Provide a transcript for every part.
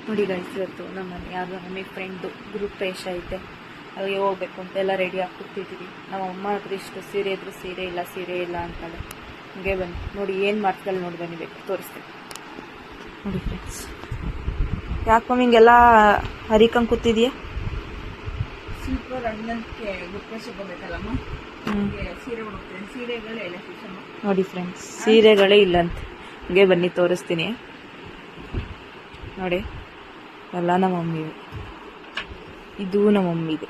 ನೋಡಿ ಗೈಸ್, ಇವತ್ತು ನಮ್ಮನೆ ಯಾರು ನಮಗೆ ಫ್ರೆಂಡು ಗ್ರೂಪ್ ಪ್ರವೇಶ ಐತೆ, ಅಲ್ಲಿಗೆ ಹೋಗ್ಬೇಕು ಅಂತ ಎಲ್ಲ ರೆಡಿ ಆಗಿ ಕೂತಿದ್ದೀವಿ. ನಮ್ಮ ಅಮ್ಮ ಹತ್ರ ಇಷ್ಟು ಸೀರೆ ಇದ್ರು ಸೀರೆ ಇಲ್ಲ ಅಂತಾಳೆ. ಹಂಗೆ ಬನ್ನಿ ನೋಡಿ ಏನು ಮಾಡ್ತಾಳೆ ನೋಡಿ, ಬನ್ನಿ ಬೇಕು ತೋರಿಸ್ತೀನಿ ನೋಡಿ ಫ್ರೆಂಡ್ಸ್. ಯಾಕೆ ಮಮ್ಮಿ ಹಿಂಗೆಲ್ಲ ಹರಿಕಂಗೆ ಕೂತಿದೀಯಾ? ಸೂಪರ್ ಅಣ್ಣಕ್ಕೆ ಗುಪ್ಪೆ ಸಿಗಬೇಕಲ್ಲಮ್ಮ, ಸೀರೆ ಹುಡುಕ್ತೇನೆ, ಸೀರೆಗಳೇ ಇಲ್ಲ ನೋಡಿ ಫ್ರೆಂಡ್ಸ್, ಸೀರೆಗಳೇ ಇಲ್ಲ ಅಂತ. ಹಂಗೆ ಬನ್ನಿ ತೋರಿಸ್ತೀನಿ ನೋಡಿ. ಎಲ್ಲ ನಮ್ಮ ಮಮ್ಮಿ, ಇದು ನಮ್ಮ ಮಮ್ಮಿದೆ.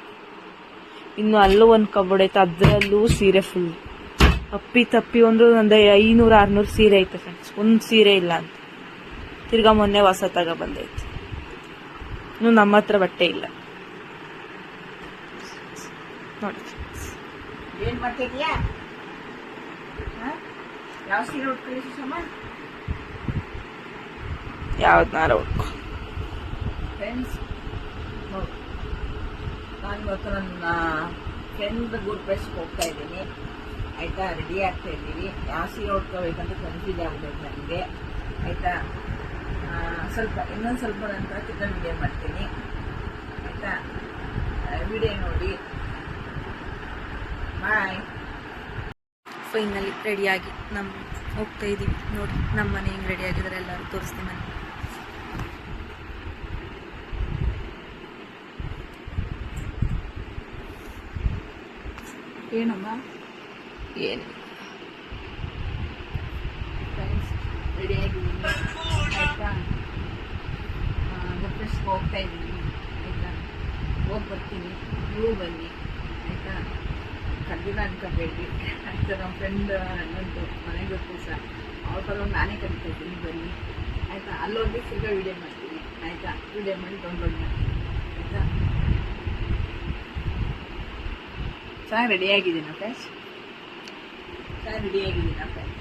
ಇನ್ನು ಅಲ್ಲೂ ಒಂದು ಕಬೋರ್ಡ್ ಐತೆ, ಅದರಲ್ಲೂ ಸೀರೆ ಫುಲ್ ಅಪ್ಪಿ ತಪ್ಪಿ ಒಂದು 500-600 ಸೀರೆ ಐತೆ ಫ್ರೆಂಡ್ಸ್. ಒಂದು ಸೀರೆ ಇಲ್ಲ ಅಂತ. ತಿರ್ಗಾ ಮೊನ್ನೆ ಹೊಸ ತಗ ಬಂದೈತೆ. ಇನ್ನು ನಮ್ಮ ಹತ್ರ ಬಟ್ಟೆ ಇಲ್ಲ ನೋಡಿ. ಏನ್ ಮಾಡ್ತಿದ್ಯಾ? ಯಾವ ಸೀರೆ ಉಟ್ಕೊಳ್ಳಿ ಸುಷಮ್ಮ? ಯಾವ್ದನ್ನಾರ ಉಟ್ಕೊ ಫ್ರೆಂಡ್ಸ್. ನಾನು ಇವತ್ತು ನನ್ನ ಫ್ರೆಂಡ್ ಗ್ರೂಪ್ ಹೋಗ್ತಾ ಇದ್ದೀನಿ ಆಯ್ತಾ. ರೆಡಿ ಆಗ್ತಾ ಇದ್ದೀವಿ. ಯಾವ ಸೀರೆ ಉಟ್ಕೋಬೇಕಂತ ಕನ್ಫ್ಯೂಸ್ ಆಗ್ಬೇಕು ನನಗೆ ಆಯ್ತಾ. ಇನ್ನೊಂದು ಸ್ವಲ್ಪ ನಂತರ ಚಿಕನ್ ವಿಡಿಯೋ ಮಾಡ್ತೀನಿ ಆಯ್ತಾ. ವಿಡಿಯೋ ನೋಡಿ, ಬಾಯ್. ಫೈನಲಿ ರೆಡಿಯಾಗಿ ಹೋಗ್ತಾ ಇದ್ದೀವಿ ನೋಡಿ. ನಮ್ಮ ಮನೆ ಹೆಂಗೆ ರೆಡಿ ಆಗಿದ್ದಾರೆ ಎಲ್ಲರೂ ತೋರಿಸ್ತೀನಿ ಮನೆ. ಏನಮ್ಮ ಏನು ಫ್ರೆಂಡ್ಸ್, ರೆಡಿಯಾಗಿದ್ದೀನಿ ಆಯ್ತಾ. ಗೊಪ್ಪೆಸ್ಗೆ ಹೋಗ್ತಾ ಇದ್ದೀನಿ ಆಯ್ತಾ. ಹೋಗಿ ಬರ್ತೀನಿ, ನೀವು ಬನ್ನಿ ಆಯ್ತಾ. ಕರ್ದಿಲ್ಲ ಅನ್ಕೋಬೇಡಿ ಆಯ್ತಾ. ನಮ್ಮ ಫ್ರೆಂಡ್ ನನ್ನದು ಮನೆಗೆ ಗೊತ್ತು ಸಹ ಅವ್ರ ಕಡೆ ನಾನೇ ಕರಿತಾ ಇದ್ದೀನಿ, ಬನ್ನಿ ಆಯ್ತಾ. ಅಲ್ಲೋಗಿ ತಿರ್ಗಾ ವಿಡಿಯೋ ಮಾಡ್ತೀನಿ ಆಯ್ತಾ. ವಿಡಿಯೋ ಮಾಡಿ ಡೌನ್ಲೋಡ್ ಮಾಡ್ತೀನಿ ಆಯ್ತಾ. ಚೆನ್ನಾಗಿ ರೆಡಿಯಾಗಿದ್ದೀನ ಫ್ರೆಂಡ್ಸ್, ಚೆನ್ನಾಗಿ ರೆಡಿಯಾಗಿದ್ದೀನ ಫ್ರೆಂಡ್ಸ್.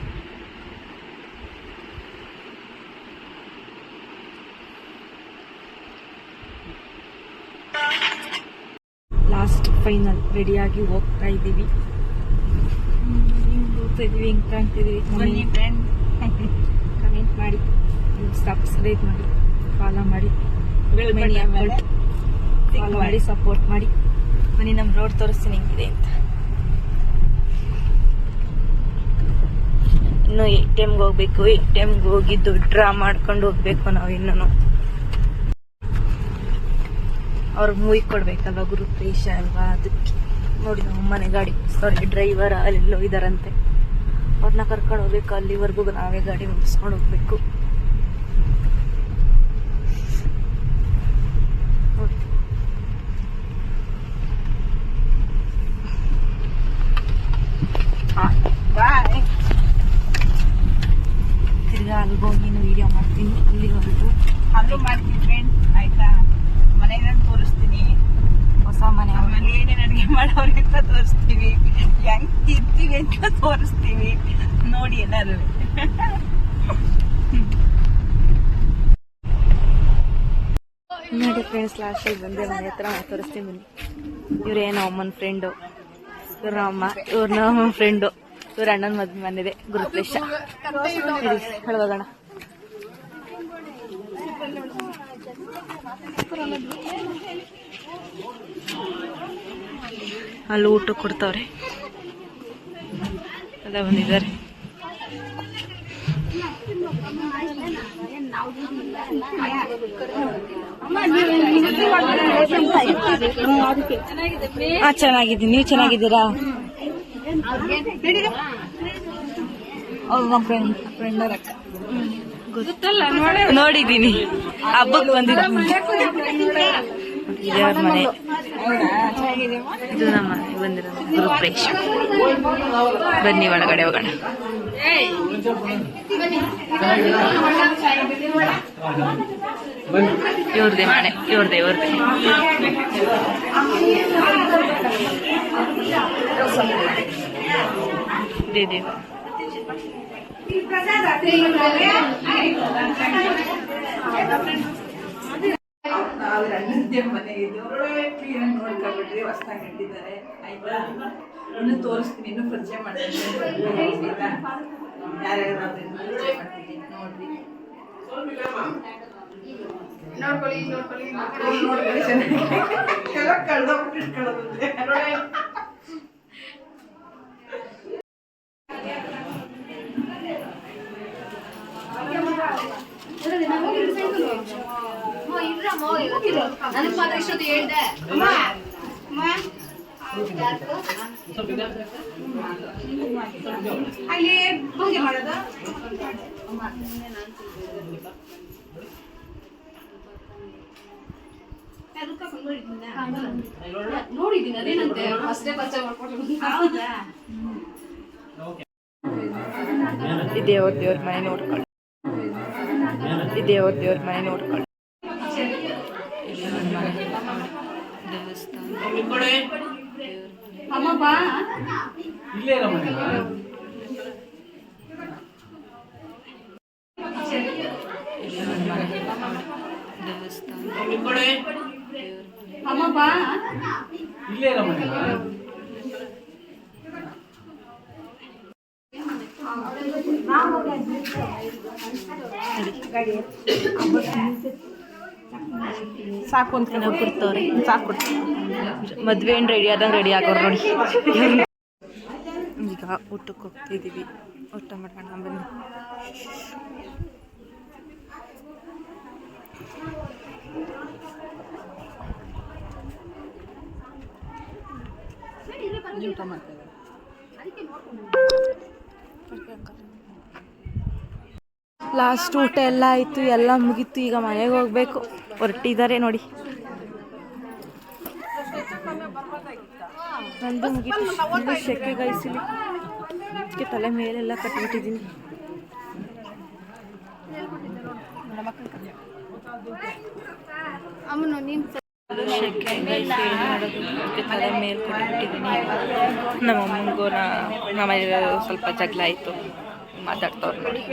ಲಾಸ್ಟ್ ಫೈನಲ್ ರೆಡಿಯಾಗಿ ಹೋಗ್ತಾ ಇದ್ದೀವಿ. ಹೆಂಗೆ ಕಾಣ್ತಿದ್ದೀವಿ ಬನ್ನಿ ಫ್ರೆಂಡ್. ಕಮೆಂಟ್ ಮಾಡಿ, ಸಬ್ಸ್ಕ್ರೈಬ್ ಮಾಡಿ, ಫಾಲೋ ಮಾಡಿ, ಫಾಲೋ ಮಾಡಿ, ಸಪೋರ್ಟ್ ಮಾಡಿ. ಬನ್ನಿ ನಮ್ಮ ರೋಡ್ ತೋರಿಸ್ತೀನಿ ಹೆಂಗಿದೆ ಅಂತ. ಇನ್ನು ATMಗೆ ಹೋಗ್ಬೇಕು. ATMಗೆ ಹೋಗಿ ದುಡ್ಡು ಡ್ರಾ ಮಾಡ್ಕೊಂಡು ಹೋಗ್ಬೇಕು ನಾವು. ಇನ್ನೂ ಅವ್ರ ಮೂವಿ ಕೊಡ್ಬೇಕಲ್ವ, ಗ್ರೂಪ್ ಪ್ರವೇಶ ಅಲ್ವಾ, ಅದಕ್ಕೆ ನೋಡಿ ನಮ್ಮ ಮನೆ ಗಾಡಿ ಡ್ರೈವರ್ ಅಲ್ಲೆಲ್ಲೋ ಇದಾರಂತೆ. ಅವ್ರನ್ನ ಕರ್ಕೊಂಡು ಹೋಗ್ಬೇಕು. ಅಲ್ಲಿವರೆಗೂ ನಾವೇ ಗಾಡಿ ಮುಗಿಸ್ಕೊಂಡು ಹೋಗ್ಬೇಕು. ಬಾಯ್. ತಿರ್ಗಾ ಅಲ್ಗೋಗಿ ವಿಡಿಯೋ ಮಾಡ್ತೀನಿ. ಇಲ್ಲಿವರೆಗೂ ಅಲ್ಲೂ ಮಾಡ್ತೀನಿ ಫ್ರೆಂಡ್ ಆಯ್ತಾ. ಮನೆನ ತೋರಿಸ್ತೀನಿ, ಹೊಸ ಮನೆ, ಆಮೇಲೆ ಏನೇನು ಅಡುಗೆ ಮಾಡೋರಿಗೆ ಅಂತ ತೋರಿಸ್ತೀವಿ, ಹೆಂಗ್ ತಿರ್ತೀವಿ ಅಂತ ತೋರಿಸ್ತೀವಿ ನೋಡಿ ಎಲ್ಲರೂ. ನೋಡಿ ಫ್ರೆಂಡ್ಸ್, ಲಾಸ್ಟ್ ಬಂದೆ ಮನೆ ಹತ್ರ ತೋರಿಸ್ತೀನಿ ಬನ್ನಿ. ಇವ್ರೇನೋ ಅಮ್ಮನ ಫ್ರೆಂಡು, ಇವ್ರ ಅಮ್ಮ, ಇವ್ರನ್ನ ಅಮ್ಮನ ಫ್ರೆಂಡು, ಇವ್ರ ಅಣ್ಣನ ಮದ್ವೆ ಮನೆದೆ ಗ್ರೂಪ್ ಪ್ರವೇಶ. ಹೇಳೋಣ ಅಲ್ಲಿ ಊಟ ಕೊಡ್ತಾವ್ರೆ ಎಲ್ಲ ಬಂದಿದ್ದಾರೆ. ಚೆನ್ನಾಗಿದ್ದೀನಿ. ನೀವು ಚೆನ್ನಾಗಿದ್ದೀರಾ? ಅವ್ರು ನಮ್ಮ ಫ್ರೆಂಡ್ ನೋಡಿದ್ದೀನಿ, ಹಬ್ಬಕ್ಕೆ ಬಂದಿದ್ದ. ದೇವ್ರ ಮನೆ ಇದು, ನಮ್ಮ ಮನೆ ಬಂದಿರೋ ಗ್ರೂಪ್ ಪ್ರವೇಶ. ಬನ್ನಿ ಒಳಗಡೆ ಹೋಗೋಣ. ಇವ್ರದೇ ಮನೆ, ಇವ್ರದೇ ದೇವ. ಅಣ್ಣಂದೇ ಮನೆ ಇದು. ಕ್ಲೀನಾಗಿ ನೋಡ್ಕೊಂಡ್ಬಿಟ್ರಿ, ಹೊಸದಾಗಿ ಕಟ್ಟಿದ್ದಾರೆ ಆಯ್ತಾ. ಇನ್ನು ತೋರಿಸ್ತೀನಿ, ಇನ್ನು ಪರಿಚಯ ಮಾಡ್ತೀನಿ ಆಯ್ತಾ. ಯಾರ್ಯಾರು ಪರಿಚಯ ಮಾಡ್ತೀನಿ ನೋಡ್ರಿ. ನನಗೆ ಮಾತ್ರ ಇಷ್ಟೊತ್ತು ಹೇಳ್ದೆ ಅಲ್ಲಿ ಭಂಗಿ ಮಾಡೋದು ನೋಡಿದ್ದೀನಿ ಅದೇನಂತೆ ಅಷ್ಟೇ ಪರಿಚಯ ಮಾಡ್ಕೊಂಡು ಇದೇವ್ರ ದೇವ್ರ ಮನೆ ನೋಡ್ಕೊಳ್ಳಿ, ಇದೇವ್ರ ದೇವ್ರ ಮನೆ ನೋಡ್ಕೊಳ್ಳಿ. ದೇವಸ್ಥಾನ ಅಮ್ಮ ಬಾ ಇಲ್ಲೇ ಮನೆ ದೇವಸ್ಥಾನ ಅಮ್ಮ ಬಾ ಇಲ್ಲೇ ಮನೆ ಸಾಕು ಅಂತ ನಾವು ಕೊಡ್ತವ್ರೆ, ಸಾಕು ಮದುವೆ ಏನು ರೆಡಿ ಆದಂಗೆ ರೆಡಿ ಆಗೋರು ನೋಡಿ. ಈಗ ಊಟಕ್ಕೆ ಹೋಗ್ತಿದ್ದೀವಿ, ಊಟ ಮಾಡ್ಕೊಂಡು ಬನ್ನಿ. ಊಟ ಮಾಡ್ತಾರೆ ಲಾಸ್ಟ್ ಊಟ ಎಲ್ಲ ಆಯಿತು, ಎಲ್ಲ ಮುಗೀತು. ಈಗ ಮನೆಗೆ ಹೋಗ್ಬೇಕು, ಹೊರಟಿದ್ದಾರೆ ನೋಡಿ. ನಂದು ಮುಗೀತು, ಇನ್ನೂ ಶೆಕೆ ಗಾಯಿಸಲಿ, ಅದಕ್ಕೆ ತಲೆ ಮೇಲೆಲ್ಲ ಕಟ್ಬಿಟ್ಟಿದ್ದೀನಿ. ಶೆಕೆ ಗಾಯಿಸಿ ಏನು ಮಾಡೋದು, ಅದಕ್ಕೆ ತಲೆ ಮೇಲೆ ಕಟ್ಬಿಟ್ಟಿದ್ದೀನಿ. ನಮ್ಮ ಅಮ್ಮನಿಗೂ ನಮ್ಮ ಸ್ವಲ್ಪ ಜಗಳ ಆಯಿತು, ಮಾತಾಡ್ತವ್ರು ನೋಡಿ.